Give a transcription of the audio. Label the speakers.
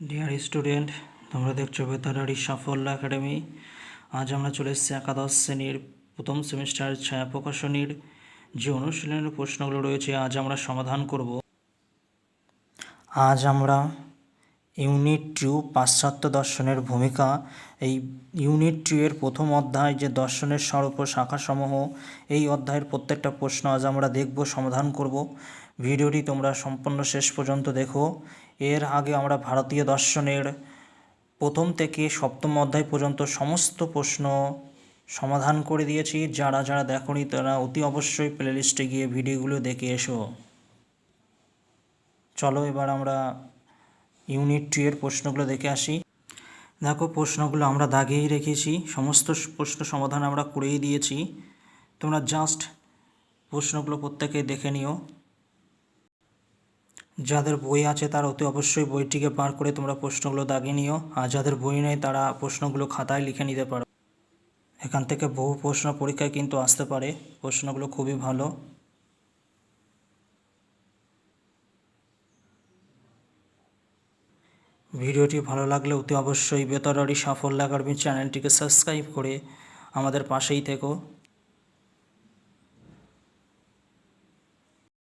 Speaker 1: Dear student, তোমরা দেখছো বেতারারি সাফল্য একাডেমি। আজ আমরা চলে এসেছি একাদশ শ্রেণীর প্রথম সেমিস্টার ছায়া প্রকাশনীর যে অনুশীলনের প্রশ্নগুলো রয়েছে আজ আমরা সমাধান করব। আজ আমরা ইউনিট 2 পাশ্চাত্য দর্শনের ভূমিকা, এই ইউনিট 2 এর প্রথম অধ্যায় যে দর্শনের স্বরূপ ও শাখাসমূহ, এই অধ্যায়ের প্রত্যেকটা প্রশ্ন আজ আমরা দেখব, সমাধান করব। ভিডিওটি তোমরা সম্পূর্ণ শেষ পর্যন্ত দেখো। এর আগে আমরা ভারতীয় দর্শনের প্রথম থেকে সপ্তম অধ্যায় পর্যন্ত সমস্ত প্রশ্ন সমাধান করে দিয়েছি। যারা যারা দেখোনি তারা অতি অবশ্যই প্লেলিস্টে গিয়ে ভিডিওগুলো দেখে এসো। চলো এবার আমরা ইউনিট 2 এর প্রশ্নগুলো দেখে আসি। দেখো, প্রশ্নগুলো আমরা দাগিয়েই রেখেছি, সমস্ত প্রশ্ন সমাধান আমরা করেই দিয়েছি। তোমরা জাস্ট প্রশ্নগুলো প্রত্যেকেই দেখে নিও। যাদের বই আছে তারা অতি অবশ্যই বইটিকে বার করে তোমরা প্রশ্নগুলো দাগিয়ে নিও, আর যাদের বই নেই তারা প্রশ্নগুলো খাতায় লিখে নিতে পারো। এখান থেকে বহু প্রশ্ন পরীক্ষায় কিন্তু আসতে পারে, প্রশ্নগুলো খুবই ভালো। ভিডিওটি ভালো লাগলে অতি অবশ্যই বেতারারি সাফল্য একাডেমি চ্যানেলটিকে সাবস্ক্রাইব করে আমাদের পাশেই থেকো।